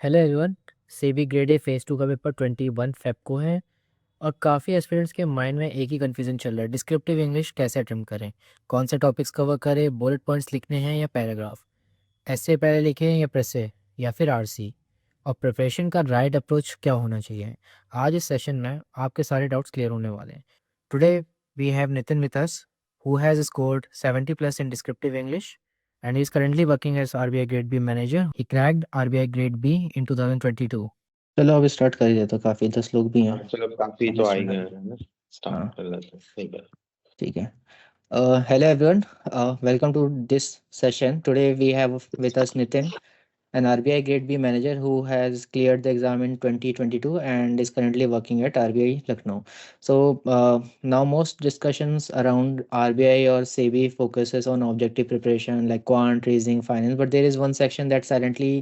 Hello everyone. SEBI grade A phase 2 का paper 21 Feb को है और काफ़ी एस्पिरेंट्स के माइंड में एक ही कन्फ्यूजन चल रहा है, डिस्क्रिप्टिव इंग्लिश कैसे अटेम्प्ट करें, कौन से टॉपिक्स कवर करें, बुलेट पॉइंट्स लिखने हैं या पैराग्राफ, ऐसे पहले लिखें या प्रेसे या फिर आरसी, और प्रिपरेशन का राइट अप्रोच क्या होना चाहिए। आज इस सेशन में आपके सारे डाउट्स क्लियर होने वाले हैं। Today we have Nitin with us who has scored 70 plus in descriptive English and is currently working as RBI Grade B manager. He cracked RBI Grade B in 2022. चलो अब स्टार्ट कर ही देता, काफी 10 लोग भी हैं। चलो काफी तो आ ही गए हैं ना, हाँ स्टार्ट कर लेते हैं। ठीक है। ठीक है। Hello everyone, welcome to this session. Today we have with us Nitin, an RBI Grade B manager who has cleared the exam in 2022 and is currently working at RBI Lucknow. So now most discussions around RBI or SEBI focuses on objective preparation like quant, reasoning, finance, but there is one section that silently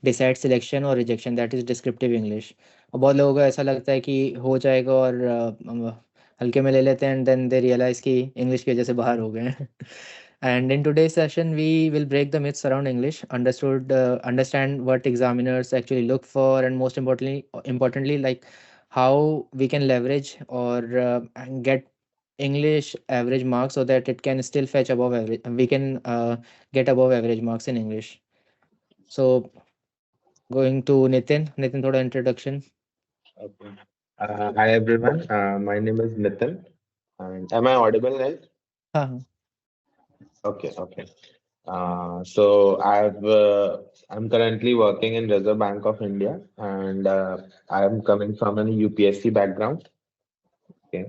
decides selection or rejection, that is descriptive English. और बहुत लोगों को ऐसा लगता है कि हो जाएगा और हल्के में ले लेते हैं, एंड देन दे रियलाइज कि इंग्लिश की वजह से बाहर हो गए हैं। And in today's session, we will break the myths around English, understand what examiners actually look for, and most importantly, like how we can leverage or get English average marks so that it can still fetch above average. We can get above average marks in English. So, going to Nitin. Nitin, थोड़ा introduction. Okay. Hi everyone. My name is Nitin. And am I audible, right? हाँ हाँ Okay. Okay. I'm currently working in Reserve Bank of India, and I am coming from an UPSC background. Okay.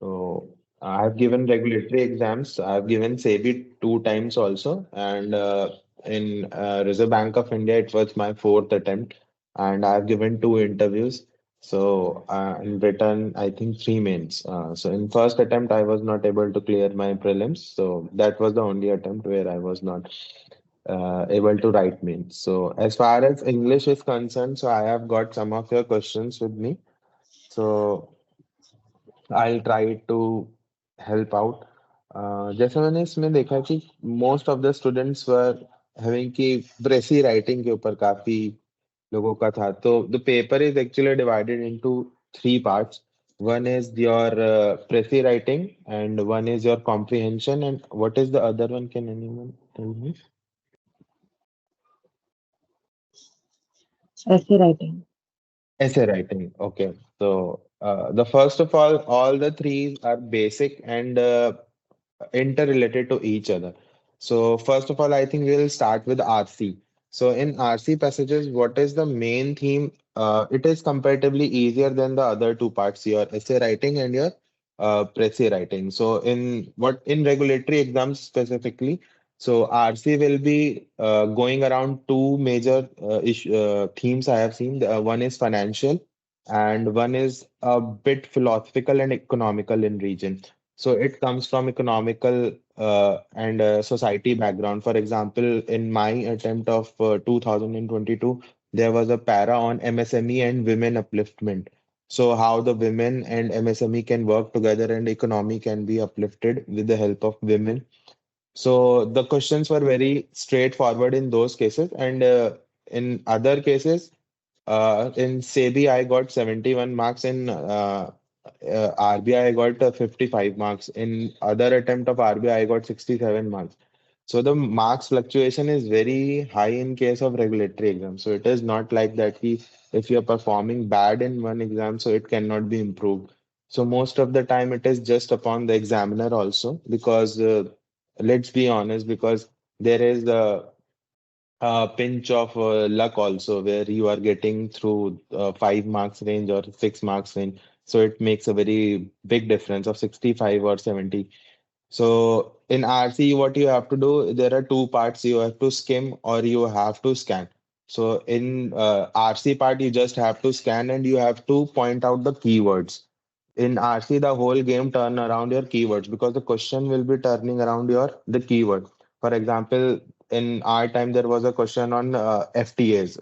So I have given regulatory exams. I have given SEBI 2 times also, and in Reserve Bank of India, it was my fourth attempt, and I have given 2 interviews. So in return, I think 3 mains. So in first attempt, I was not able to clear my prelims. So that was the only attempt where I was not able to write mains. So as far as English is concerned, so I have got some of your questions with me. So I'll try to help out. जैसे मैंने इसमें देखा कि most of the students were having कि प्रेसी writing के ऊपर काफी लोगों का था, तो the paper is actually divided into 3 parts. One is your pressy writing, and one is your comprehension, and what is the other one? Can anyone tell me? Essay writing. Essay writing. Okay. So the first of all the three are basic and interrelated to each other. So first of all, I think we'll start with RC. So in RC passages, what is the main theme? It is comparatively easier than the other 2 parts, your essay writing and your pressy writing. So in regulatory exams specifically, so RC will be going around two major themes I have seen. One is financial, and one is a bit philosophical and economical in region. So it comes from economical and society background. For example, in my attempt of 2022, there was a para on MSME and women upliftment. So how the women and MSME can work together and economy can be uplifted with the help of women. So the questions were very straightforward in those cases, and in other cases, in SEBI, I got 71 marks. In RBI, I got 55 marks. In other attempt of RBI, I got 67 marks. So the marks fluctuation is very high in case of regulatory exam. So it is not like that if you're performing bad in one exam, so it cannot be improved. So most of the time it is just upon the examiner also, because let's be honest, because there is a pinch of luck also, where you are getting through 5 marks range or 6 marks range. So it makes a very big difference of 65 or 70. So in RC, what you have to do, there are 2 parts. You have to skim or you have to scan. So in RC part, you just have to scan and you have to point out the keywords. In RC, the whole game turn around your keywords, because the question will be turning around the keyword. For example, in our time, there was a question on FTAs,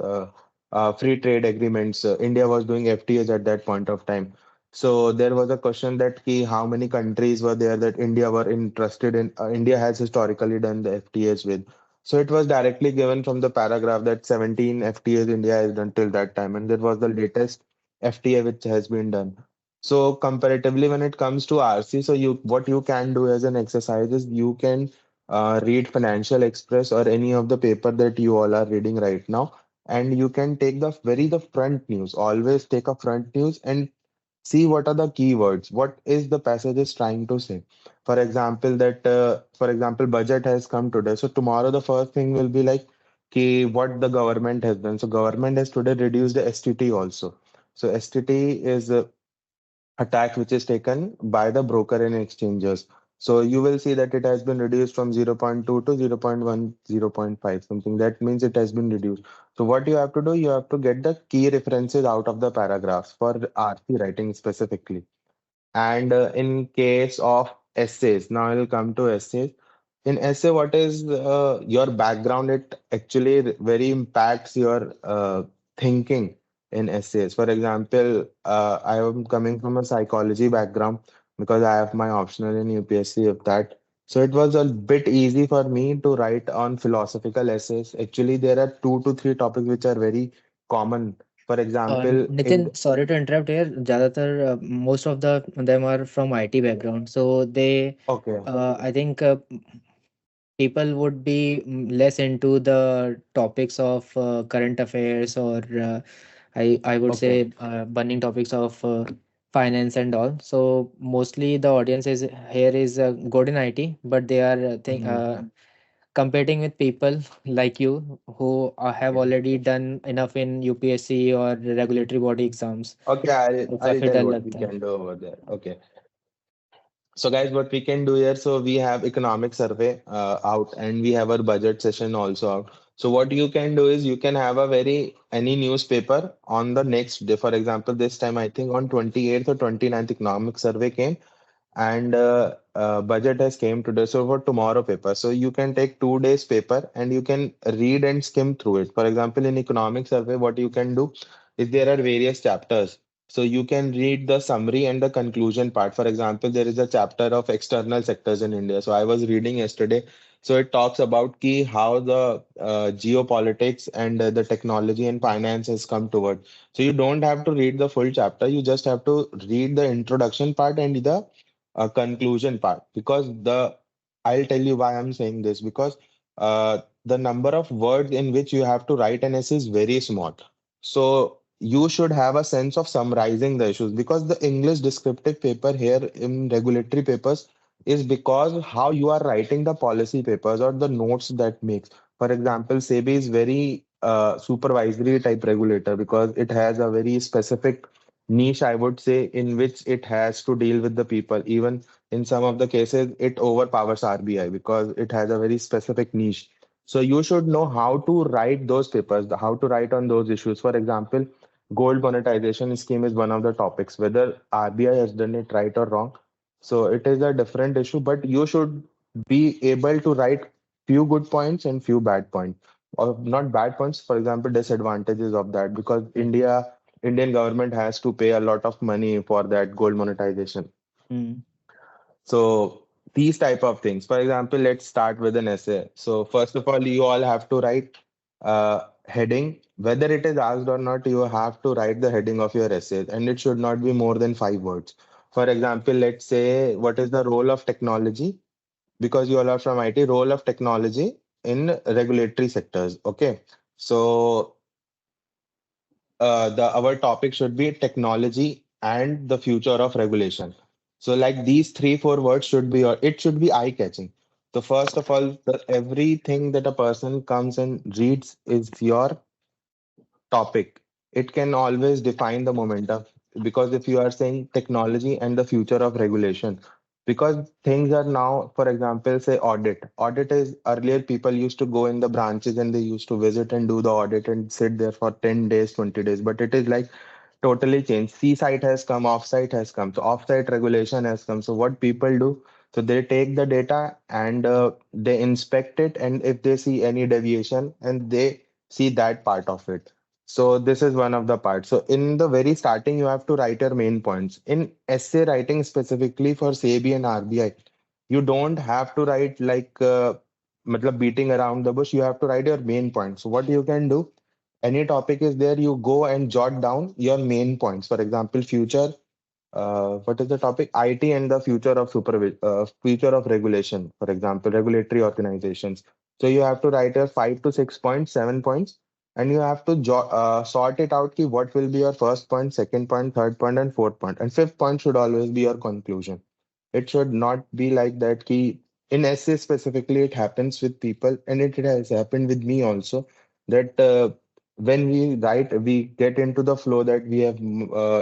free trade agreements. India was doing FTAs at that point of time. So there was a question that how many countries were there that India were interested in. India has historically done the FTAs with. So it was directly given from the paragraph that 17 FTAs India has done till that time, and there was the latest FTA which has been done. So comparatively, when it comes to RC, so you what you can do as an exercise is you can read Financial Express or any of the paper that you all are reading right now, and you can take the front news. Always take a front news and see what are the keywords, what is the passage is trying to say. For example, budget has come today, so tomorrow the first thing will be like what the government has done. So government has today reduced the STT also. So STT is a tax which is taken by the broker and exchanges. So you will see that it has been reduced from zero point 0.2 to 0.1, 0.5, something. That means it has been reduced. So what you have to do, you have to get the key references out of the paragraphs for RC writing specifically. And in case of essays, now I will come to essays. In essay, what is your background? It actually very impacts your thinking in essays. For example, I am coming from a psychology background because I have my optional in UPSC of that. So it was a bit easy for me to write on philosophical essays. Actually, there are 2 to 3 topics which are very common. For example, in Nitin, sorry to interrupt here. Zyadatar, most of them are from IT background, so okay, I think people would be less into the topics of current affairs or I would okay. say burning topics of finance and all. So mostly the audience is here is good in IT, but they are Mhm. competing with people like you who have Okay. already done enough in UPSC or regulatory body exams. Okay, तो I'll काफी tell डर what we लगता है. can do over there. Okay. So guys, what we can do here, so we have economic survey out and we have our budget session also out. So what you can do is you can have a very any newspaper on the next day. For example, this time I think on 28th or 29th economic survey came and budget has came today. So for tomorrow paper, so you can take 2 days paper and you can read and skim through it. For example, in economic survey, what you can do is there are various chapters. So you can read the summary and the conclusion part. For example, there is a chapter of external sectors in India. So I was reading yesterday. So it talks about key how the geopolitics and the technology and finance has come toward. So you don't have to read the full chapter. You just have to read the introduction part and the conclusion part because the I'll tell you why I'm saying this because the number of words in which you have to write an essay is very small. So you should have a sense of summarizing the issues because the English descriptive paper here in regulatory papers is because how you are writing the policy papers or the notes that makes. For example, SEBI is very supervisory type regulator because it has a very specific niche, I would say, in which it has to deal with the people. Even in some of the cases, it overpowers RBI because it has a very specific niche. So you should know how to write those papers, how to write on those issues. For example, gold monetization scheme is one of the topics, whether RBI has done it right or wrong. So it is a different issue, but you should be able to write few good points and few bad points. Or not bad points, for example, disadvantages of that because Indian government has to pay a lot of money for that gold monetization. Hmm. So these type of things. For example, let's start with an essay. So first of all, you all have to write heading. Whether it is asked or not, you have to write the heading of your essay, and it should not be more than 5 words. For example, let's say what is the role of technology? Because you all are from IT, role of technology in regulatory sectors. Okay. So the our topic should be technology and the future of regulation. So like these 3 4 words should be or it should be eye catching. So first of all, everything that a person comes and reads is your topic. It can always define the momentum because if you are saying technology and the future of regulation, because things are now, for example, say audit. Audit is earlier people used to go in the branches and they used to visit and do the audit and sit there for 10 days, 20 days. But it is like totally changed. C-site has come, off-site has come. So off-site regulation has come. So what people do, so they take the data and they inspect it, and if they see any deviation, and they see that part of it. So this is one of the parts. So in the very starting, you have to write your main points. In essay writing specifically for SEBI and RBI, you don't have to write like matlab beating around the bush. You have to write your main point. So what you can do, any topic is there, you go and jot down your main points. For example, future, what is the topic? IT and the future of future of regulation, for example, regulatory organizations. So you have to write your 5 to 6 points, 7 points, and you have to sort it out. Ki what will be your first point, second point, third point, and fourth point, and fifth point should always be your conclusion. It should not be like that. Ki in essay specifically, it happens with people, and it has happened with me also. That when we write, we get into the flow that we have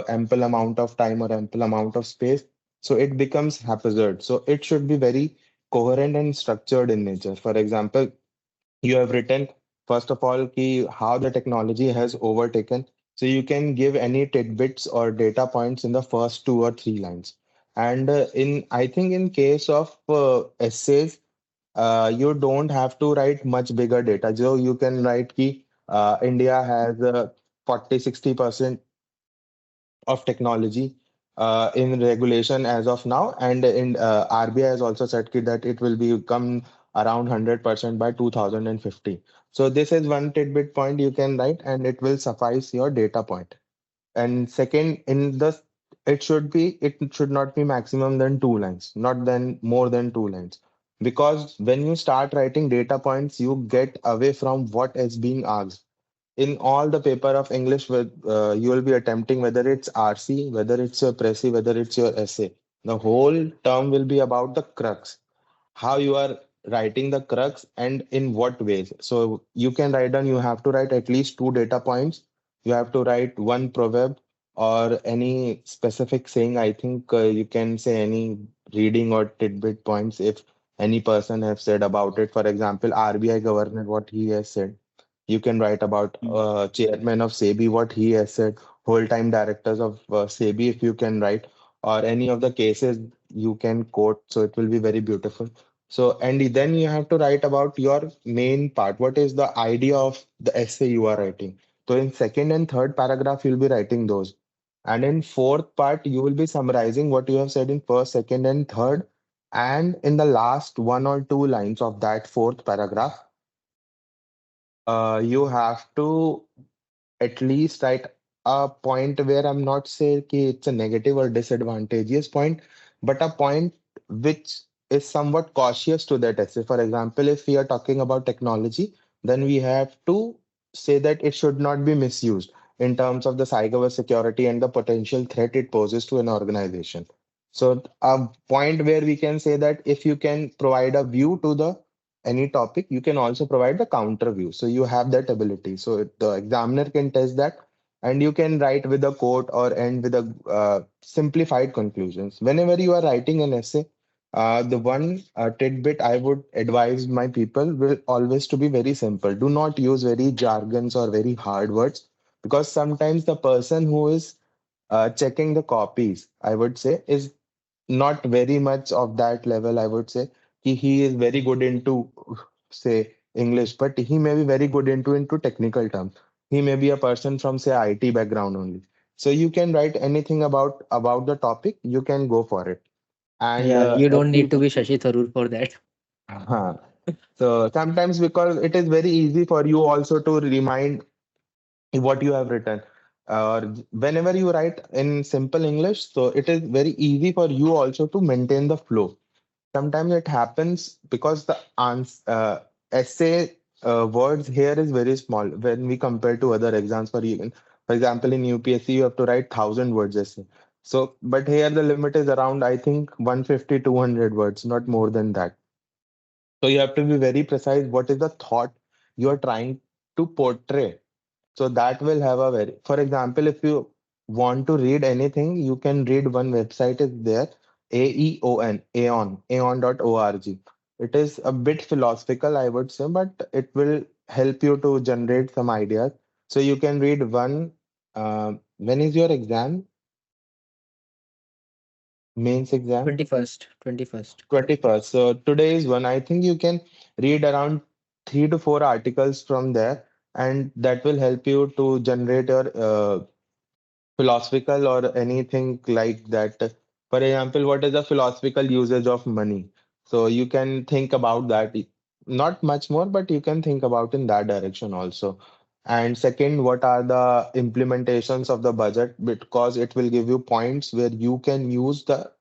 ample amount of time or ample amount of space. So it becomes haphazard. So it should be very coherent and structured in nature. For example, you have written, first of all, ki how the technology has overtaken. So you can give any tidbits or data points in the first 2 or 3 lines. And I think in case of essays, you don't have to write much bigger data. So you can write ki India has 40-60% of technology in regulation as of now, and in RBI has also said ki that it will become around 100% by 2050. So this is one tidbit point you can write, and it will suffice your data point. And second, it should not be maximum than 2 lines, not then more than 2 lines. Because when you start writing data points, you get away from what is being asked. In all the paper of English, with you will be attempting, whether it's RC, whether it's your Pressy, whether it's your essay. The whole term will be about the crux, how you are writing the crux and in what ways. So you can write down, you have to write at least 2 data points. You have to write one proverb or any specific saying. I think you can say any reading or tidbit points if any person have said about it. For example, RBI governor, what he has said. You can write about chairman of SEBI, what he has said, whole time directors of SEBI, if you can write, or any of the cases you can quote. So it will be very beautiful. So, and then you have to write about your main part. What is the idea of the essay you are writing? So in second and third paragraph, you'll be writing those. And in fourth part, you will be summarizing what you have said in first, second, and third. And in the last 1 or 2 lines of that fourth paragraph, you have to at least write a point where I'm not saying ki it's a negative or disadvantageous point, but a point which is somewhat cautious to that essay. For example, if we are talking about technology, then we have to say that it should not be misused in terms of the cyber security and the potential threat it poses to an organization. So a point where we can say that if you can provide a view to the any topic, you can also provide the counter view. So you have that ability. So the examiner can test that, and you can write with a quote or end with a simplified conclusions. Whenever you are writing an essay, the one tidbit I would advise my people will always to be very simple. Do not use very jargons or very hard words, because sometimes the person who is checking the copies, I would say, is not very much of that level. I would say he is very good into say English, but he may be very good into technical terms. He may be a person from say IT background only. So you can write anything about the topic. You can go for it, and Yeah, you at don't need least. to be Shashi Tharoor for that. Huh. So sometimes because it is very easy for you also to remind what you have written. Or whenever you write in simple English, so it is very easy for you also to maintain the flow. Sometimes it happens because the essay words here is very small when we compare to other exams. For example, in UPSC, you have to write 1,000 words essay. So, but here the limit is around, I think, 150, 200 words, not more than that. So you have to be very precise. What is the thought you are trying to portray? So that will have a very, for example, if you want to read anything, you can read one website is there, aeon.org. It is a bit philosophical, I would say, but it will help you to generate some ideas. So you can read one. When is your exam? Mains exam? 21st, 21st. 21st. So today is one. I think you can read around 3 to 4 articles from there, and that will help you to generate your philosophical or anything like that. For example, what is the philosophical usage of money? So you can think about that. not much more, but you can think about in that direction also. And second, what are the implementations of the budget? Because it will give you points where you can use the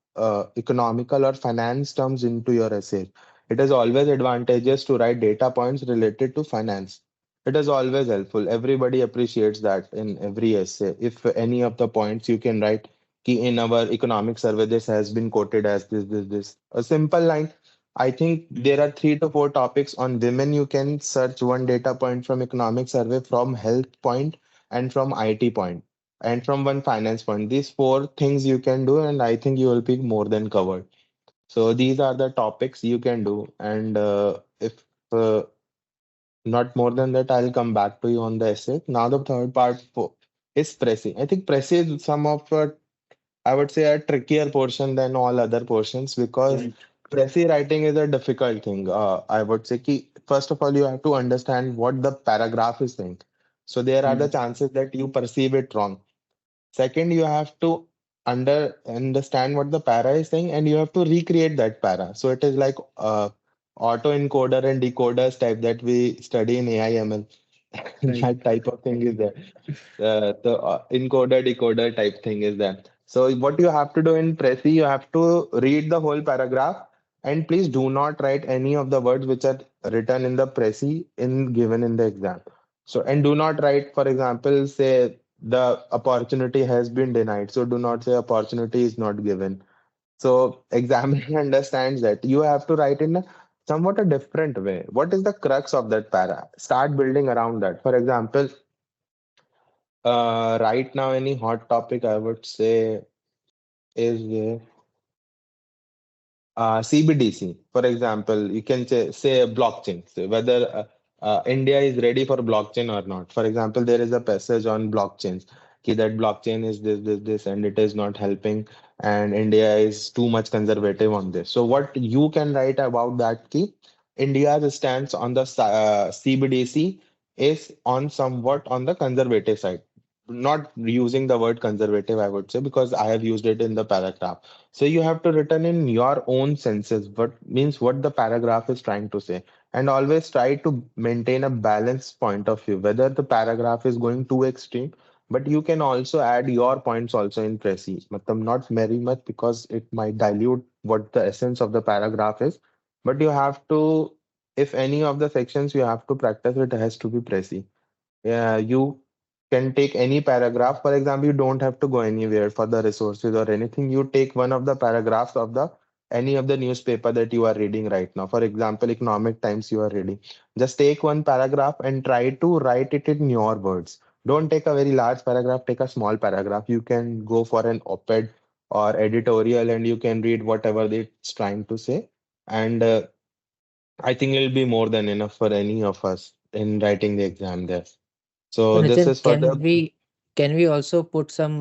economical or finance terms into your essay. It is always advantageous to write data points related to finance. It is always helpful. Everybody appreciates that in every essay. If any of the points you can write, ki in our economic survey, this has been quoted as this. A simple line. I think there are 3 to 4 topics on women. You can search one data point from economic survey, from health point, and from IT point, and from one finance point. These 4 things you can do, and I think you will be more than covered. So these are the topics you can do. And if not more than that, I'll come back to you on the essay. Now the third part is pressing. I think pressing is some of I would say a trickier portion than all other portions because Right. Prezi writing is a difficult thing. I would say ki, first of all, you have to understand what the paragraph is saying. So there are the Mm. chances that you perceive it wrong. Second, you have to understand what the para is saying and you have to recreate that para. So it is like auto encoder and decoders type that we study in AIML. Right. That type of thing is there. The encoder decoder type thing is there. So what you have to do in Prezi, you have to read the whole paragraph and please do not write any of the words which are written in the Prezi in given in the exam. So and do not write, for example, say the opportunity has been denied. So do not say opportunity is not given. So examiner understands that you have to write in a somewhat a different way. What is the crux of that para? Start building around that. For example, right now, any hot topic I would say is CBDC. For example, you can say blockchain, so whether India is ready for blockchain or not. For example, there is a passage on blockchains, that blockchain is this, and it is not helping, and India is too much conservative on this. So what you can write about that, India's stance on the CBDC is on somewhat on the conservative side. Not using the word conservative, I would say, because I have used it in the paragraph. So you have to return in your own senses what means what the paragraph is trying to say, and always try to maintain a balanced point of view. Whether the paragraph is going too extreme, but you can also add your points also in Prezi. Matlab not very much because it might dilute what the essence of the paragraph is. But you have to, if any of the sections you have to practice, it has to be Prezi. Yeah, you can take any paragraph. For example, you don't have to go anywhere for the resources or anything. You take one of the paragraphs of the any of the newspaper that you are reading right now. For example, Economic Times you are reading. Just take one paragraph and try to write it in your words. Don't take a very large paragraph, take a small paragraph. You can go for an op-ed or editorial and you can read whatever it's trying to say. And I think it'll be more than enough for any of us in writing the exam there. So So this Nitin, is for the can we also put some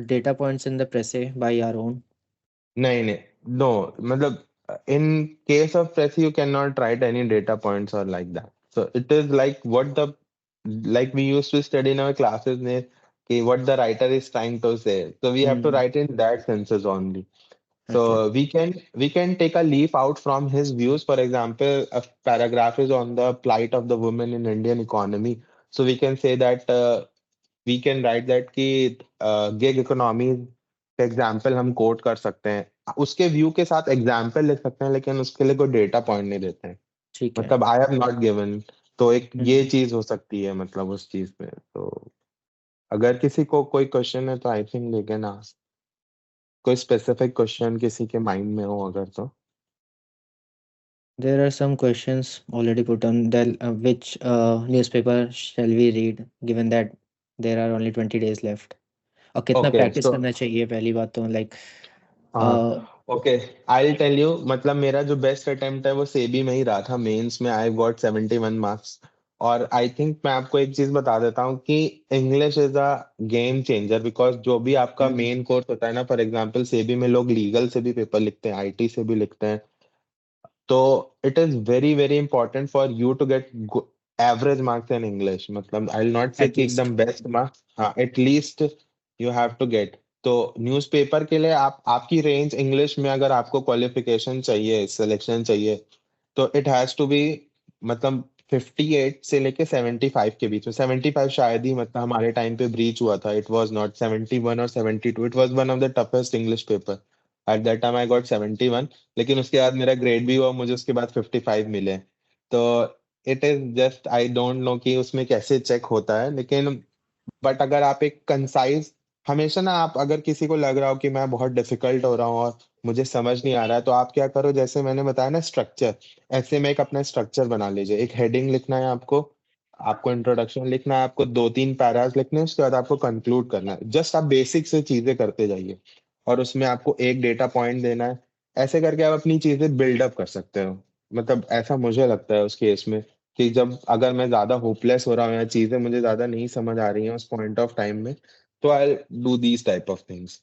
data points in the pressay by our own? नहीं नहीं no मतलब in case of press you cannot write any data points or like that. So it is like what the like we used to study in our classes ne, कि what the writer is trying to say. So we have to Hmm. write in that senses only. Okay. So we can take a leaf out from his views. For example, a paragraph is on the plight of the women in Indian economy. So we can say that we can write that कि gig economy का example हम coat कर सकते हैं उसके view के साथ example लिख सकते हैं लेकिन उसके लिए कोई डेटा पॉइंट नहीं देते हैं ठीक है। मतलब आई हैव नॉट गिवन तो एक ये हम्म। चीज हो सकती है मतलब उस चीज में तो अगर किसी को कोई क्वेश्चन है तो I think they can ask कोई स्पेसिफिक क्वेश्चन किसी के माइंड में हो अगर तो There are some questions already put on that which newspaper shall we read given that there are only 20 days left? और कितना ओके प्रैक्टिस सो करना चाहिए पहली बात तो लाइक हाँ ओके आई टेल यू मतलब मेरा जो बेस्ट अटेम्प्ट है वो सेबी में ही रहा था मेंस में आई गॉट 71 मार्क्स और आई थिंक मैं आपको एक चीज बता देता हूँ कि English is a game changer because जो भी आपका मेन कोर्स होता है ना फॉर एग्जांपल सेबी में लोग लीगल से भी पेपर लिखते हैं आईटी से भी लिखते हैं तो it is very very important for you to get average marks in English मतलब आई विल नॉट से कि एटलीस्ट। एकदम बेस्ट मार्क्स हाँ at least you have to get तो न्यूज़पेपर के लिए आप आपकी रेंज इंग्लिश में अगर आपको क्वालिफिकेशन चाहिए सिलेक्शन चाहिए तो इट हैज टू बी मतलब 58 से लेके 75 के बीच में, 75 शायद ही मतलब हमारे टाइम पे ब्रीच हुआ था, इट वाज नॉट 71 और 72, it was one of the toughest English paper. At that time I got 71, लेकिन उसके बाद मेरा ग्रेड भी हुआ, मुझे उसके बाद 55 मिले। तो it is just I don't no कि उसमें कैसे चेक होता है, लेकिन बट अगर आप एक कंसाइज, हमेशा ना, आप अगर किसी को लग रहा हो कि मैं बहुत डिफिकल्ट हो रहा हूँ और मुझे समझ नहीं आ रहा है, तो आप क्या करो, जैसे मैंने बताया ना स्ट्रक्चर, ऐसे में एक अपना स्ट्रक्चर बना लीजिए। एक हेडिंग लिखना है आपको, आपको इंट्रोडक्शन लिखना है, आपको 2-3 पैरास लिखने हैं, उसके बाद आपको कंक्लूड करना है। जस्ट आप बेसिक से चीजें करते जाइए और उसमें आपको एक डेटा पॉइंट देना है। ऐसे करके आप अपनी चीजें बिल्डअप कर सकते हो। मतलब ऐसा मुझे लगता है उस केस में, कि जब अगर मैं ज्यादा होपलेस हो रहा हूँ या चीजें मुझे ज्यादा नहीं समझ आ रही हैं उस पॉइंट ऑफ टाइम में, तो I do these type of things.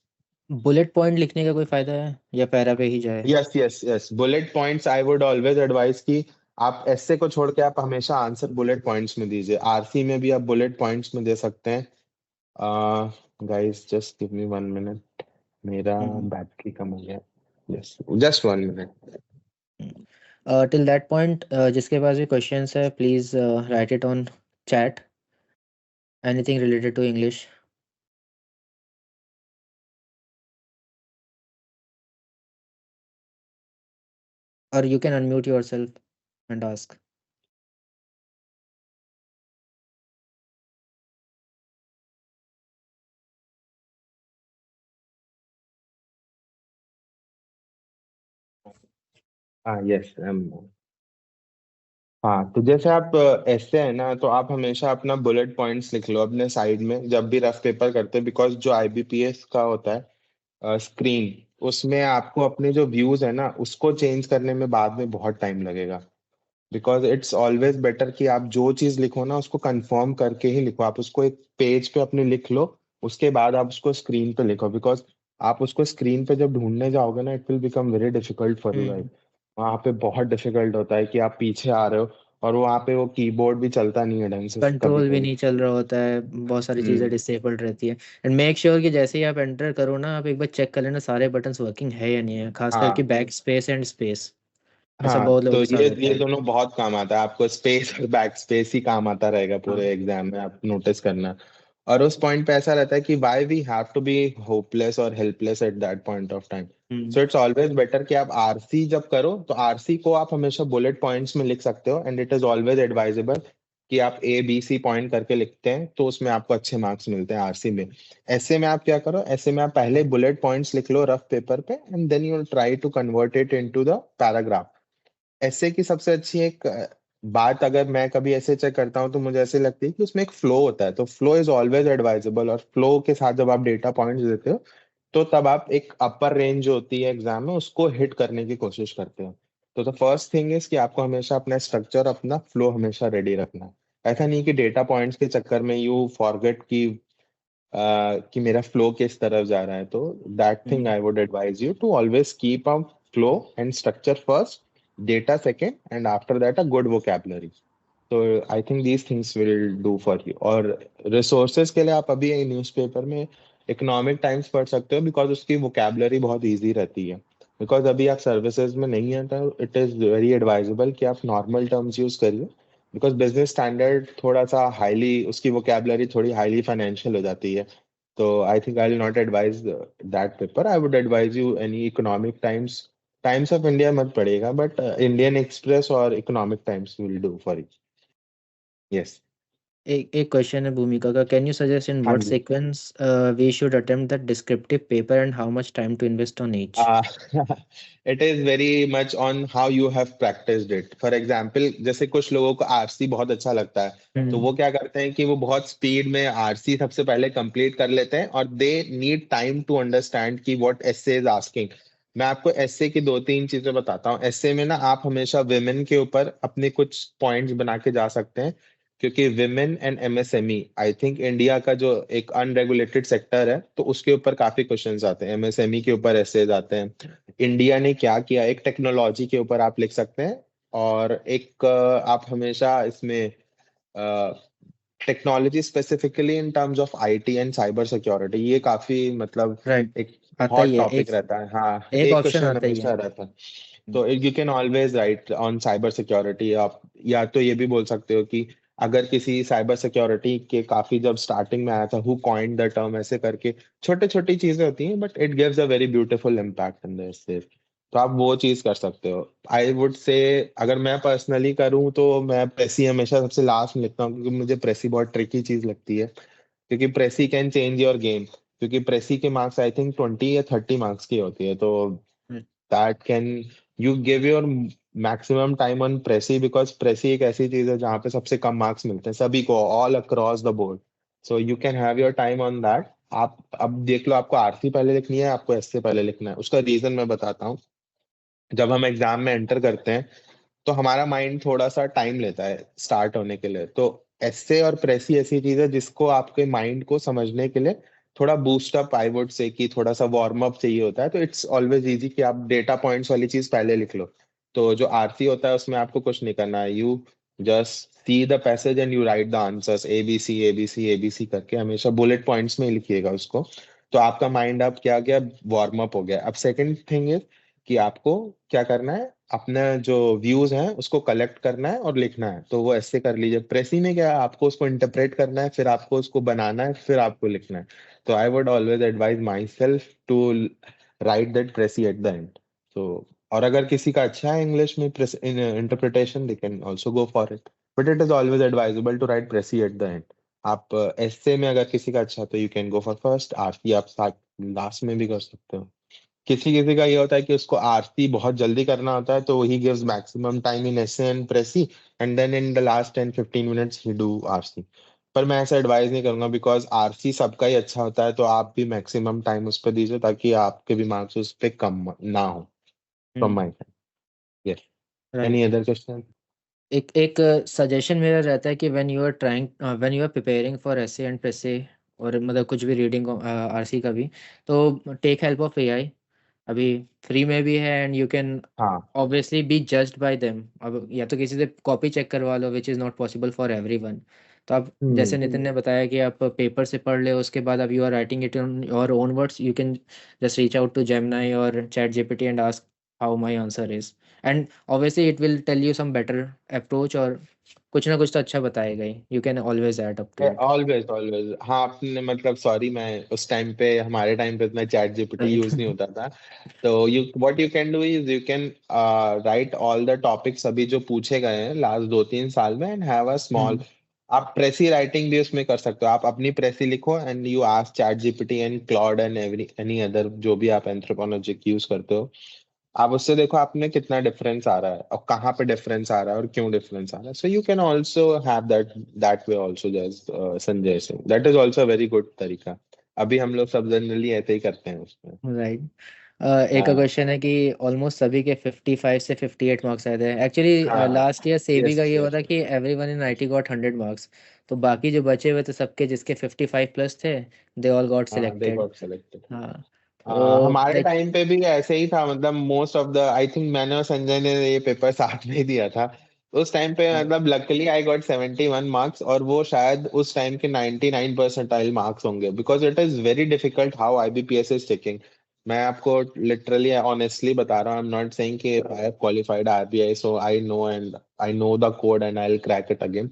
Bullet point लिखने का कोई फायदा है या पैरा पे ही जाए? Yes yes yes, bullet points I would always advice कि आप ऐसे को छोड़ के आप हमेशा आंसर बुलेट पॉइंट्स में दीजिए। आरसी में भी आप बुलेट पॉइंट्स में दे सकते हैं। Guys just give me 1 minute, मेरा बैटरी कम हो गया। Yes, just 1 minute. Till that point जिसके पास भी क्वेश्चंस है please write it on chat, anything related to English. और you can unmute yourself and ask. हाँ यस, हाँ, तो जैसे आप ऐसे है ना, तो आप हमेशा अपना बुलेट पॉइंट्स लिख लो अपने साइड में जब भी रफ पेपर करते हैं, बिकॉज जो आईबीपीएस का होता है स्क्रीन, उसमें आपको अपने जो व्यूज है ना उसको चेंज करने में बाद में बहुत टाइम लगेगा। बिकॉज इट्स ऑलवेज बेटर कि आप जो चीज लिखो ना उसको कंफर्म करके ही लिखो। आप उसको एक पेज पे अपने लिख लो, उसके बाद आप उसको स्क्रीन पे लिखो, बिकॉज आप उसको स्क्रीन पे जब ढूंढने जाओगे ना, it will become very difficult for you guys. वहां पे बहुत डिफिकल्ट होता है कि आप पीछे आ रहे हो और वहां पे वो कीबोर्ड भी चलता नहीं है ढंग से कभी कंट्रोल भी कभी। नहीं चल रहा होता है, बहुत सारी चीज़ें हम्म। डिसेबल्ड रहती है। एंड मेक श्योर कि जैसे ही आप एंटर करो ना, आप एक बार चेक कर लेना सारे बटन्स वर्किंग है या नहीं है, खास करके हाँ बैक स्पेस एंड स्पेस। ऐसा हाँ, बहुत लोगों तो के साथ होता ये है। दोनों बहुत काम आता है आपको, स्पेस और बैक स्पेस ही काम आता रहेगा पूरे एग्जाम में, आप नोटिस करना। और उस पॉइंट पे ऐसा रहता है कि why we have to be hopeless और helpless at that point of time. हाँ। सो इट्स ऑलवेज बेटर कि आप आरसी जब करो तो आरसी को आप हमेशा बुलेट पॉइंट्स में लिख सकते हो, and it is always advisable कि आप ABC पॉइंट करके लिखते हैं, तो उसमें आपको अच्छे मार्क्स मिलते हैं आरसी में। ऐसे में आप क्या करो, ऐसे में आप पहले बुलेट पॉइंट्स लिख लो रफ पेपर पे, and then you try to convert it into the paragraph. ऐसे की सबसे अच्छी एक बात, अगर मैं कभी ऐसे चेक करता हूँ तो मुझे ऐसे लगती है कि उसमें एक फ्लो होता है, तो फ्लो इज ऑलवेज एडवाइजेबल। और फ्लो के साथ जब आप डेटा पॉइंट्स देते हो, तो तब आप एक अपर रेंज जो होती है एग्जाम में उसको हिट करने की कोशिश करते हो। तो द फर्स्ट थिंग इज कि आपको हमेशा अपना स्ट्रक्चर, अपना फ्लो हमेशा रेडी रखना है। ऐसा नहीं कि डेटा पॉइंट्स के चक्कर में यू फॉरगेट कि मेरा फ्लो किस तरफ जा रहा है। तो that thing I would advise you to always keep a flow and structure first, data second, and after that a good vocabulary. तो I think these things will do for you. और resources के लिए आप अभी newspaper में economic times पढ़ सकते हो, बिकॉज उसकी वोकेबलरी बहुत इजी रहती है। बिकॉज अभी आप सर्विसेज में नहीं है, तो इट इज़ वेरी एडवाइजेबल कि आप नॉर्मल टर्म्स यूज करिए, बिकॉज बिजनेस स्टैंडर्ड थोड़ा सा हाईली, उसकी वोकेबलरी थोड़ी हाईली फाइनेंशियल हो जाती है। तो I think I will not advise that paper, I would advise you any economic times. Times of India मत पड़ेगा, बट इंडियन एक्सप्रेस और economic times will do for you. Yes. एक एक क्वेश्चन है भूमिका का, कैन यू सजेस्ट इन हाँ what जी। Sequence we should attempt the descriptive paper and how much time to invest on each? uh, it is very much on how you have practiced it. For example, जैसे कुछ लोगों को RC बहुत अच्छा लगता है, तो वो क्या करते हैं कि वो बहुत स्पीड में आरसी सबसे पहले कंप्लीट कर लेते हैं, और they need time to understand कि व्हाट एस्से इज आस्किंग। मैं आपको एस्से की 2-3 चीजें बताता हूँ। एस्से में ना आप हमेशा विमेन के ऊपर अपने कुछ पॉइंट्स बना के जा सकते हैं, क्योंकि women and MSME, I think India का जो एक अनरेगुलेटेड सेक्टर है, तो उसके ऊपर काफी क्वेश्चंस आते हैं। एमएसएमई के ऊपर ऐसे आते हैं, इंडिया ने क्या किया, एक टेक्नोलॉजी के ऊपर आप लिख सकते हैं। और एक आप हमेशा इसमें technology specifically in terms of IT and cyber security, ये काफी मतलब राइट, एक आता ही हॉट है टॉपिक एक रहता है। हाँ, एक एक ऑप्शन क्वेश्चन आता ही है। हमेशा रहता है। तो you can always right on cyber security. आप या तो ये भी बोल सकते हो कि अगर किसी साइबर सिक्योरिटी के काफी जब स्टार्टिंग में आया था, हु कॉइन्ड द टर्म, ऐसे करके छोटे छोटी चीजें होती हैं but it gives a very beautiful impact in this. तो आप वो चीज कर सकते हो। आई वुड से अगर मैं पर्सनली करूँ तो मैं प्रेसी हमेशा सबसे लास्ट में लिखता हूँ, क्योंकि मुझे प्रेसी बहुत ट्रिकी चीज लगती है, क्योंकि प्रेसी कैन चेंज योर गेम। क्योंकि प्रेसी के मार्क्स आई थिंक 20 या 30 मार्क्स की होती है, तो hmm, that can you give your maximum time on precis, because precis एक ऐसी चीज है जहाँ पे सबसे कम मार्क्स मिलते हैं सभी को, all across the board. So you can have your time on that. आप अब देख लो, आपको आरसी पहले लिखनी है, आपको एसए पहले लिखना है। उसका रीजन मैं बताता हूँ। जब हम एग्जाम में एंटर करते हैं तो हमारा माइंड थोड़ा सा टाइम लेता है स्टार्ट होने के लिए। तो एस्से और प्रेसी ऐसी चीज है जिसको आपके माइंड को समझने के लिए थोड़ा boost up, I would say, कि थोड़ा सा वार्म अप चाहिए होता है। तो इट्स ऑलवेज इजी कि आप डेटा पॉइंट्स वाली चीज पहले लिख लो। तो जो आरसी होता है उसमें आपको कुछ नहीं करना है, you just see the passage and you right the answers, ABC ABC ABC करके, हमेशा बुलेट पॉइंट्स में ही लिखिएगा उसको। तो आपका माइंड अब क्या गया, वार्म अप हो गया। अब सेकंड थिंग इज कि आपको क्या करना है, अपना जो व्यूज हैं उसको कलेक्ट करना है और लिखना है। तो वो ऐसे कर लीजिए। प्रेसी में क्या है, आपको उसको इंटरप्रेट करना है, फिर आपको उसको बनाना है, फिर आपको लिखना है। तो I would always advise myself to write that precis at the end. तो और अगर किसी का अच्छा है इंग्लिश में interpretation, they can also go for it, but it is always advisable to write precis at the end. आप essay में अगर किसी का अच्छा है तो you can go for first, आरती आप लास्ट में भी कर सकते हो। किसी किसी का ये होता है कि उसको आरती बहुत जल्दी करना होता है, तो he gives maximum time in essay and precis, and then in the last 10-15 minutes he do RC. पर मैं ऐसा एडवाइस नहीं करूंगा, बिकॉज आरसी सबका ही अच्छा होता है। तो आप भी मैक्सिमम टाइम उस पर दीजिए ताकि आपके भी मार्क्स उस पर कम ना हो, from my side. Yes. Any right. Other question? एक एक सजेशन मेरा रहता है कि when you are preparing for essay and precis, और मतलब कुछ भी रीडिंग आरसी का भी, तो टेक हेल्प ऑफ एआई। अभी फ्री में भी है, एंड यू कैन हाँ। Obviously be judged by them. अब या तो किसी से कॉपी चेक करवा लो, which is not possible for everyone. तो आप जैसे नितिन ने बताया कि आप पेपर से पढ़ ले, उसके बाद अब you are writing it in your own words, you can just reach out to Gemini और chat GPT and ask how my answer is, and obviously it will tell you some better approach, और कुछ ना कुछ तो अच्छा बताएगा ही। You can always add up to it. Always always. हाँ, आपने मतलब, सॉरी, मैं उस टाइम पे, हमारे टाइम पे इतना चैट जीपीटी राइट। यूज नहीं होता था। तो you what you can do is you can write all the topics अभी जो पूछे गए हैं लास्ट 2-3 साल में, एंड हैव अ स्मॉल, आप प्रेसी राइटिंग भी उसमें कर सकते हो। आप अपनी प्रेसी लिखो and you ask chat GPT and Claude and any other जो भी आप एंथ्रोपोलॉजिक यूज करते हो। आप उससे देखो आप में कितना डिफरेंस आ रहा है और कहाँ पे डिफरेंस आ रहा है और क्यों डिफरेंस आ रहा है। So you can also have that way also, just Sanjay Singh, that is also very good तरीका। अभी हम लोग सब जनरली ऐसे ही करते हैं उसमें। राइट। एक हाँ। क्वेश्चन है कि ऑलमोस्ट सभी के 55 से 58 मार्क्स आए थे एक्चुअली। हाँ। लास्ट ईयर सेबी यस का ये हुआ यस। था कि everyone in IT got 100 marks. तो बाकी जो बचे हुए थे सबके, जिसके 55 प्लस थे, दे ऑल गॉट हाँ, दे सिलेक्टेड। Got selected. हाँ। तो हमारे लाइक। टाइम पे भी ऐसे ही था, मतलब most of the, I think मैंने और संजय ने ये पेपर साथ में ही दिया था। उस टाइम पे मतलब लकली आई गॉट 71 मार्क्स, और वो शायद उस टाइम के 99 परसेंटाइल मार्क्स होंगे, because it is very difficult how IBPS is checking. मैं आपको लिटरली ऑनेस्टली बता रहा हूँ, आई एम नॉट सेइंग कि I have qualified RBI so I know, and I know the code and I will crack it again.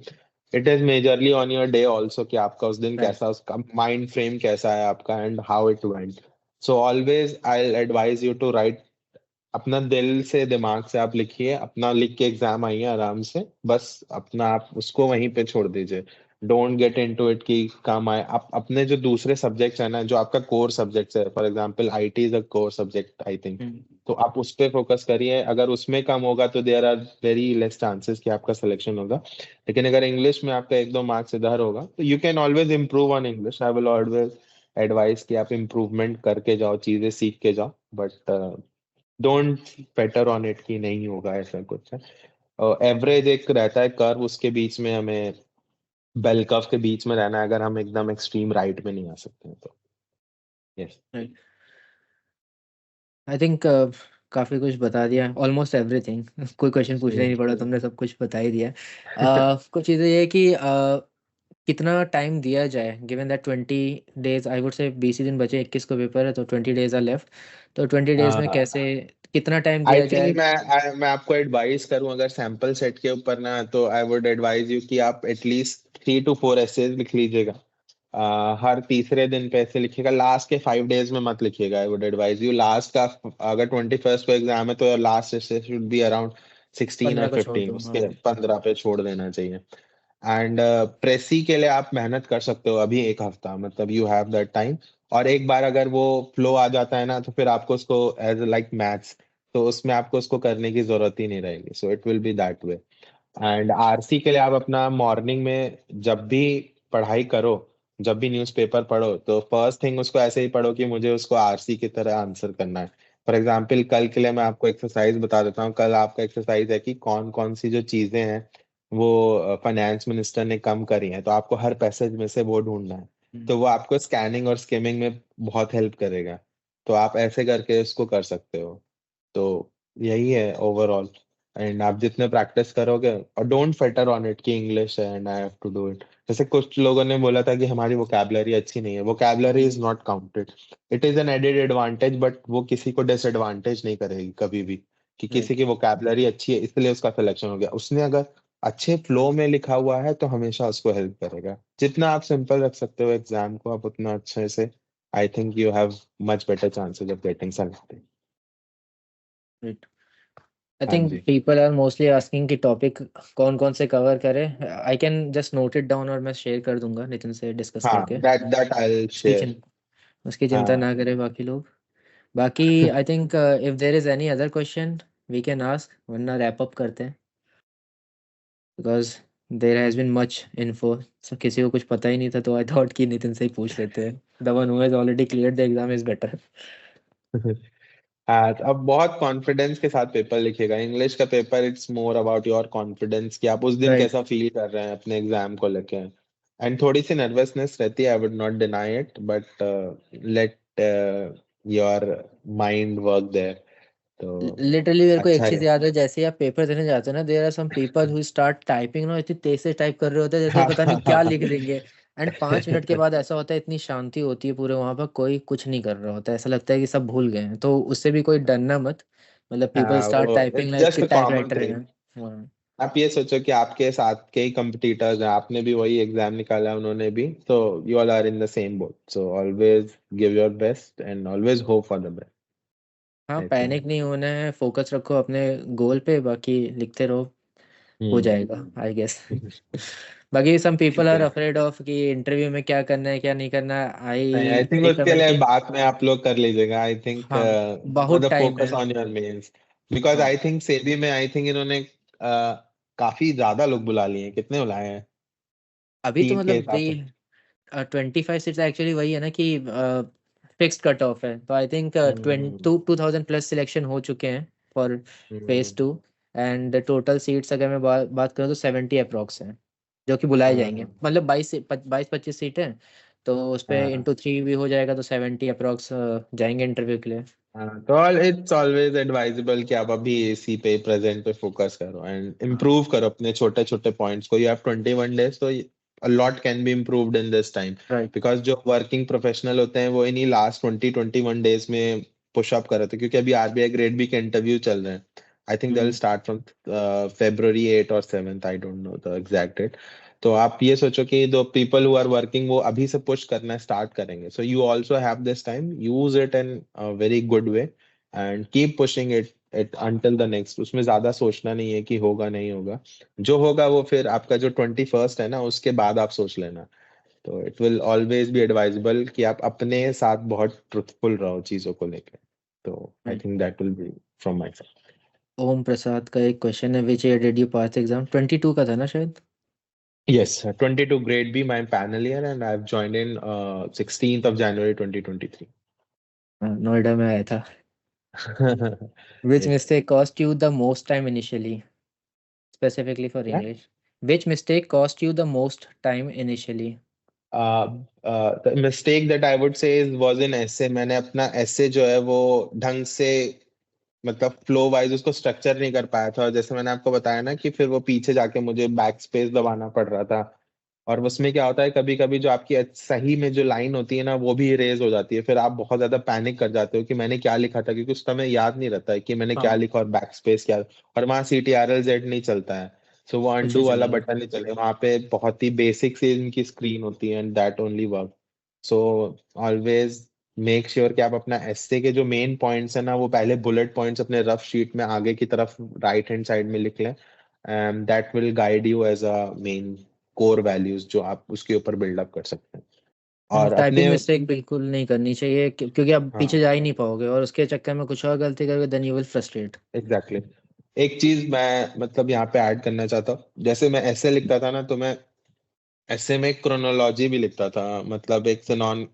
It is majorly on your day also, कि आपका उस दिन right. कैसा, उसका माइंड फ्रेम कैसा है आपका, and how it went. So always I advise you to write, अपना दिल से दिमाग से आप लिखिए, अपना लिख के एग्जाम आइए आराम से, बस अपना आप उसको वहीं पे छोड़ दीजिए। डोंट गेट इनटू इट कि काम आए। आप अपने जो दूसरे सब्जेक्ट्स है ना, जो आपका कोर सब्जेक्ट्स है, for example IT is a core subject I think, तो आप उस पे फोकस करिए। अगर उसमें कम होगा तो there are very less chances कि आपका सिलेक्शन होगा। लेकिन अगर इंग्लिश में आपका 1-2 मार्क्स इधर होगा तो you can always improve on English. I will always advice कि आप इम्प्रूवमेंट करके जाओ, चीजें सीख के जाओ, but don't better on it कि नहीं होगा, ऐसा कुछ है। एवरेज एक रहता है कर्व, उसके बीच में हमें, बेल कर्व के बीच में रहना है, अगर हम एकदम एक्सट्रीम राइट में नहीं आ सकते हैं तो। यस। राइट। आई थिंक काफ़ी कुछ बता दिया, ऑलमोस्ट एवरीथिंग। कोई क्वेश्चन पूछना ही नहीं पड़ा, तुमने सब कुछ बता ही दिया। कुछ चीज़ें ये है कि कितना टाइम दिया जाए, given that 20 days, I would say 20 ही दिन बचे, 21 को पेपर है, तो 20 डेज आर लेफ्ट। तो 20 डेज में कैसे कितना टाइम आई दिया जाए? थिंक मैं आपको एडवाइस करूं अगर सैंपल सेट के ऊपर ना, तो आई वुड एडवाइज यू कि आप एटलीस्ट 3 to 4 एसेज लिख लीजिएगा। हर तीसरे दिन पे ऐसे लिखिएगा, लास्ट के 5 डेज में मत लिखिएगा। आई वुड एडवाइज यू लास्ट का, अगर 21st को एग्जाम है तो last essay should be around 16 और 15 को छोड़ 15, दूँ, उसके हाँ। 15 पे छोड़ देना चाहिए। एंड प्रेसी के लिए आप मेहनत कर सकते हो अभी 1 हफ्ता, मतलब यू हैव दैट टाइम। और एक बार अगर वो फ्लो आ जाता है ना, तो फिर आपको उसको एज लाइक मैथ्स, तो उसमें आपको उसको करने की जरूरत ही नहीं रहेगी। So it will B that way. And RC के लिए आप अपना मॉर्निंग में जब भी पढ़ाई करो, जब भी न्यूज़पेपर पढ़ो, तो फर्स्ट थिंग उसको ऐसे ही पढ़ो कि मुझे उसको आरसी की तरह आंसर करना है। फॉर एग्जाम्पल कल के लिए मैं आपको एक्सरसाइज बता देता हूँ। कल आपका एक्सरसाइज है कि कौन कौन सी जो चीजें हैं वो फाइनेंस मिनिस्टर ने कम करी हैं, तो आपको हर पैसेज में से वो ढूंढना है। तो वो आपको स्कैनिंग और स्किमिंग में बहुत हेल्प करेगा। तो आप ऐसे करके उसको कर सकते हो। तो यही है ओवरऑल। एंड आप जितने प्रैक्टिस करोगे, और डोंट फेटर ऑन इट कि इंग्लिश है and I have to do it. जैसे कुछ लोगों ने बोला था कि हमारी वोकैबुलरी अच्छी नहीं है, vocabulary is not counted. It is an added advantage, but वो किसी को डिसएडवांटेज नहीं करेगी कभी भी। कि किसी राइट। की वोकैबुलरी अच्छी है इसलिए उसका सिलेक्शन हो गया, उसने अगर अच्छे फ्लो में लिखा हुआ है तो हमेशा उसको हेल्प करेगा। जितना आप सिंपल रख सकते हो एग्जाम को, आप उतना अच्छे से, I think you have much better chances of getting selected. Right. I हाँ थिंक जी। पीपल आर मोस्टली आस्किंग कि टॉपिक कौन कौन से कवर करें। I can just note it down और मैं शेयर कर दूंगा नितिन से डिस्कस हाँ, करके। दैट दैट आई विल उसकी शेयर। चिं उसकी चिंता हाँ। ना करें बाकी लोग। बाकी I think if there is any other question we can ask, वरना रैप अप करते हैं, because there has been much info. So किसी को कुछ पता ही नहीं था, तो आई थॉट कि नितिन से ही पूछ लेते हैं। The one who has already cleared the exam is better. हाँ, तो अब बहुत कॉन्फिडेंस के साथ पेपर लिखेगा। इंग्लिश का paper it's more about your confidence कि आप उस दिन राइट। कैसा फील कर रहे हैं अपने एग्जाम को लेके। एंड थोड़ी सी नर्वसनेस रहती है, I would not deny it, but let your mind work there. तो लिटरली मेरे को एक अच्छा चीज है। याद है, जैसे ही आप पेपर देने जाते हो ना, there are some people who start typing ना, इतनी तेज से टाइप कर रहे होते हैं जैसे पता नहीं क्या लिख देंगे। एंड 5 मिनट के बाद ऐसा होता है, इतनी शांति होती है पूरे वहां पर, कोई कुछ नहीं कर रहा होता है, ऐसा लगता है कि सब भूल गए हैं। तो उससे भी कोई डरना मत, मतलब पीपल हाँ, स्टार्ट वो टाइपिंग इट्स लाइक जस्ट कि अ कॉमन टाइपराइटर है। थिंग। हाँ। आप ये सोचो कि आपके साथ के ही कंपटीटर्स हैं, आपने भी वही एग्जाम निकाला, उन्होंने भी, तो you all are in the same boat. So always give your best and always hope for the best, हाँ, आई थिंक। पैनिक नहीं होना है, फोकस रखो अपने गोल पे, बाकी लिखते रहो, हो हम्म। जाएगा आई गेस। बाकी सम पीपल ठीक आर है। अफ्रेड ऑफ कि इंटरव्यू में क्या करना है क्या नहीं करना है। नहीं, आई आई थिंक उसके रिकमेंड लिए कि बाद में आप लोग कर लीजिएगा। आई थिंक हाँ, बहुत मतलब टाइम फोकस है। On your mains. बिकॉज हाँ, आई थिंक सेबी में, आई थिंक इन्होंने काफी ज्यादा लोग बुला लिए हैं। कितने बुलाए हैं अभी तो सीट के मतलब हिसाब से? वही 25 सीट्स एक्चुअली, वही है ना कि फिक्स्ड कट ऑफ है, तो I think hmm. 2,000 plus selection हो चुके हैं for phase hmm. 2। And total seats अगर मैं बात करूँ तो 70 अप्रॉक्स हैं जो कि बुलाए जाएंगे, हाँ। मतलब 22-25 सीटें, तो उस पे हाँ। इंटू 3 भी हो जाएगा, तो 70 अप्रॉक्स जाएंगे इंटरव्यू के लिए। हाँ, तो इट्स ऑलवेज एडवाइजेबल कि आप अभी इसी पे प्रेजेंट पे फोकस करो एंड हाँ। इम्प्रूव करो अपने छोटे छोटे पॉइंट्स को। यू हैव 21 days, तो a lot can be improved in this time. Right. Because जो वर्किंग प्रोफेशनल होते हैं वो इन्हीं लास्ट 21 days में पुश अप कर रहे थे, क्योंकि अभी आरबीआई ग्रेड बी के इंटरव्यू चल रहे हैं। I think they will hmm. Start from February 8 or 7, I don't know the exact date. तो आप ये सोचो कि दो पीपल हु आर वर्किंग वो अभी से पुश करना स्टार्ट करेंगे। So you also have this time, use it in very good way and keep pushing it until the next. उसमें ज्यादा सोचना नहीं है कि होगा नहीं होगा। जो होगा वो फिर आपका जो 21st है ना, उसके बाद आप सोच लेना। तो it will always be advisable कि आप अपने साथ बहुत ट्रुथफुल रहो चीजों को लेकर। तो I right. Think that will be from my side. Om Prasad का एक क्वेश्चन है, which year did you pass exam? 22 का था ना शायद। Yes, 22 grade B, my panel year, and I've joined in 16th of January 2023. हाँ, नोएडा में आया था। विच Yes. Mistake cost you the most time initially, specifically for Yeah. English? Which mistake cost you the most time initially? The mistake that I would say is was in essay। मैंने अपना essay जो है वो ढंग से, मतलब flow wise उसको structure नहीं कर पाया था। और जैसे मैंने आपको बताया ना कि फिर वो पीछे जाके मुझे बैक स्पेस दबाना पड़ रहा था। और उसमें क्या होता है, कभी कभी जो आपकी सही में जो लाइन होती है ना वो भी इरेज हो जाती है, फिर आप बहुत ज्यादा पैनिक कर जाते हो कि मैंने क्या लिखा था, क्योंकि उस समय याद नहीं रहता है कि मैंने क्या हाँ, लिखा और बैक स्पेस क्या, और वहाँ CTRL Z नहीं चलता है। सो वो कुछ नहीं अनडू वाला चलेगा। बटन नहीं चले, वहाँ पे बहुत ही बेसिक सी इनकी स्क्रीन होती है and that only work. So always make sure कि आप अपना एस्से के जो मेन पॉइंट्स है ना वो पहले बुलेट पॉइंट्स अपने रफ शीट में आगे की तरफ राइट हैंड साइड में लिख लें, and that will guide you as a main core values जो आप उसके ऊपर बिल्डअप कर सकते हैं। और टाइपिंग अपने मिस्टेक बिल्कुल नहीं करनी चाहिए क्योंकि आप पीछे हाँ जा ही नहीं पाओगे और उसके चक्कर में कुछ और गलती करोगे, then you will frustrate. Exactly एक चीज मैं मतलब यहाँ पे ऐड करना चाहता हूँ, जैसे मैं ऐसे लिखता था ना तो मैं ऐसे में क्रोनोलॉजी भी लिखता था, मतलब एक से नॉन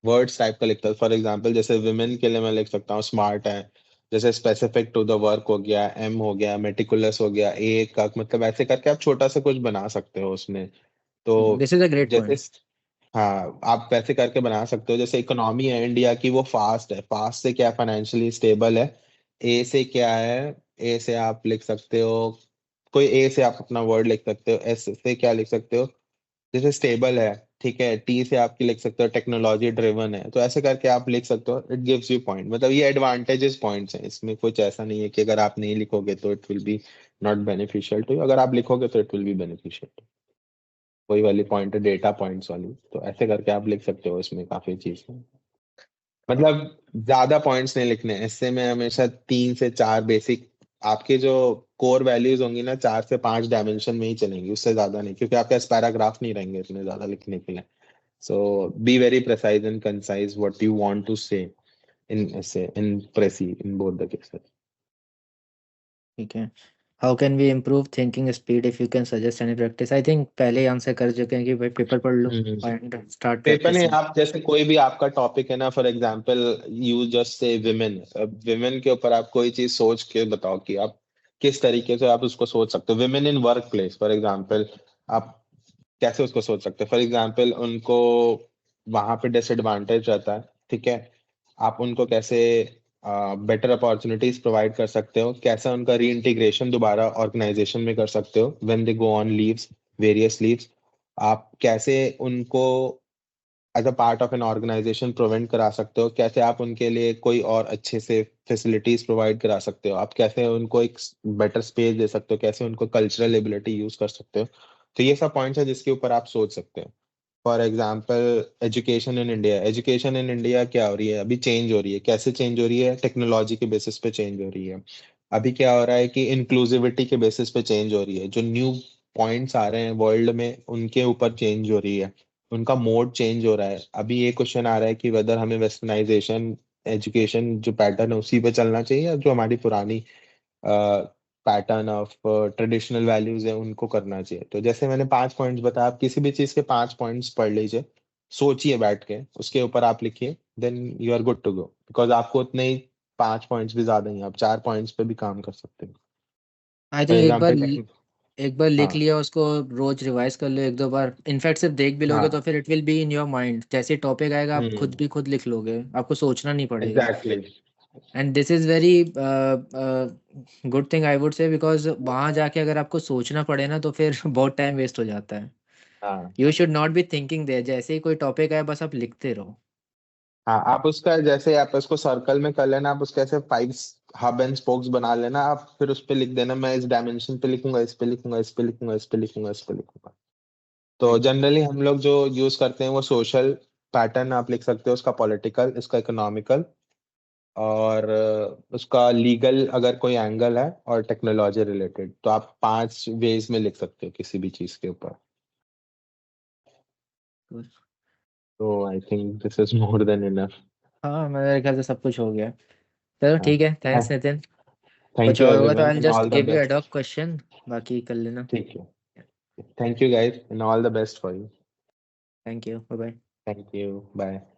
वर्ड्स टाइप का लिखता था। फॉर एग्जांपल जैसे विमेन के लिए मैं लिख सकता हूँ स्मार्ट है, जैसे स्पेसिफिक टू द वर्क हो गया, एम हो गया, मेटिकुलस हो गया, ए का मतलब ऐसे करके आप छोटा सा कुछ बना सकते हो उसमें। तो दिस इज अ ग्रेट जैसे पॉइंट। हाँ आप वैसे करके बना सकते हो, जैसे इकोनॉमी है इंडिया की वो फास्ट है, फास्ट से क्या फाइनेंशियली स्टेबल है, ए से क्या है, ए से आप लिख सकते हो कोई ए से आप अपना वर्ड लिख सकते हो, एस से क्या लिख सकते हो जैसे स्टेबल है, ठीक है, टी से आपकी लिख सकते हो टेक्नोलॉजी ड्रिवन है, तो ऐसे करके आप लिख सकते हो, इट गिव्स यू पॉइंट, मतलब ये एडवांटेजेस पॉइंट्स हैं, इसमें कुछ ऐसा नहीं है कि अगर आप नहीं लिखोगे तो it will be not beneficial to you, अगर आप लिखोगे तो इट विल बी बेनिफिशियल। वही वाली पॉइंट है डेटा पॉइंट्स वाली, तो ऐसे करके आप लिख सकते हो, इसमें काफी चीज है। मतलब ज्यादा पॉइंट्स नहीं लिखने, इससे में हमेशा 3 से 4 बेसिक आपके जो कोर वैल्यूज होंगी ना 4 से 5 डायमेंशन में ही चलेंगी, उससे ज्यादा नहीं, क्योंकि आपके पास पैराग्राफ नहीं रहेंगे इतने ज्यादा लिखने के लिए। So be very precise and concise what you want to say in essay, in précis, in both the cases. ठीक है। How can we improve thinking speed, if you can suggest any practice? I think पहले ही answer कर चुके हैं कि भाई paper पढ़ लो हम्म एंड स्टार्ट पेपर नहीं, प्रैक्टिसिंग। आप जैसे कोई भी आपका टॉपिक है ना, for example you just say women, women के ऊपर आप कोई चीज सोच के बताओ कि आप किस तरीके से आप उसको सोच सकते हो, women in work place for example, आप कैसे उसको सोच सकते हैं, फॉर एग्जाम्पल उनको वहां पे डिसएडवांटेज रहता है, ठीक है, आप उनको कैसे बेटर अपॉर्चुनिटीज प्रोवाइड कर सकते हो, कैसे उनका री इंटीग्रेशन दोबारा ऑर्गेनाइजेशन में कर सकते हो when they go on leaves, various leaves, आप कैसे उनको as a part of an organisation provide करा सकते हो, कैसे आप उनके लिए कोई और अच्छे से फैसिलिटीज प्रोवाइड करा सकते हो, आप कैसे उनको एक बेटर स्पेस दे सकते हो, कैसे उनको कल्चरल एबिलिटी यूज कर सकते हो। तो ये सब पॉइंट्स है जिसके ऊपर आप सोच सकते हो। For example education in India क्या हो रही है अभी, चेंज हो रही है, कैसे चेंज हो रही है, टेक्नोलॉजी के बेसिस पे चेंज हो रही है। अभी क्या हो रहा है कि इंक्लूसिविटी के बेसिस पे चेंज हो रही है, जो न्यू पॉइंट्स आ रहे हैं वर्ल्ड में उनके ऊपर चेंज हो रही है, उनका मोड चेंज हो रहा है। अभी ये क्वेश्चन आ रहा है कि वेदर हमें वेस्टर्नाइजेशन एजुकेशन जो पैटर्न है उसी पे चलना चाहिए, या जो हमारी पुरानी पैटर्न ऑफ ट्रेडिशनल वैल्यूज है उनको करना चाहिए। तो जैसे मैंने 5 पॉइंट्स बताया, आप किसी भी चीज के 5 पॉइंट्स पढ़ लीजिए, सोचिए बैठ के, उसके ऊपर आप लिखिए, then you are good to go, because आपको उतने ही 5 पॉइंट्स भी ज्यादा नहीं, आप 4 पॉइंट्स पे भी काम कर सकते हो। आई फॉर थिंक एग्जाम्पल एक बार लिख हाँ लिया उसको, रोज रिवाइज कर लो एक दो बार, इनफैक्ट सिर्फ देख भी लोगे तो हाँ फिर it will be in your mind, जैसे टॉपिक आएगा आप खुद हम्म भी खुद लिख लोगे, आपको सोचना नहीं पड़ेगा। Exactly and this is very good thing I would say, because वहाँ जाके अगर आपको सोचना पड़े ना तो फिर बहुत टाइम वेस्ट हो जाता है। हाँ you should not be thinking there, जैसे ही कोई टॉपिक आए बस आप लिखते रहो। हाँ आप उसका जैसे आप उसको सर्कल में कर लेना, आप उसके ऐसे 5 हब एंड स्पोक्स बना लेना, आप फिर उस पे लिख देना मैं इस डायमेंशन पे लिखूंगा, इस पे लिखूंगा, इस पे लिखूंगा, इस पे लिखूंगा, इस पे लिखूंगा। तो जनरली हम लोग जो यूज करते हैं वो सोशल पैटर्न आप लिख सकते हो, उसका पॉलिटिकल, इसका इकोनॉमिकल, और उसका लीगल अगर कोई एंगल है, और टेक्नोलॉजी रिलेटेड, तो आप 5 वेज में लिख सकते हो किसी भी चीज के ऊपर। तो I think this is more than enough. हाँ, मेरे ख्याल से सब कुछ हो गया। चलो हाँ ठीक है, थैंक्स नितिन। थैंक कुछ यू और होगा तो everyone I and just all the give you add best. Hawk question, बाकी कर लेना। ठीक है, thank you guys and all the best for you. Thank you, bye bye. Thank you, bye.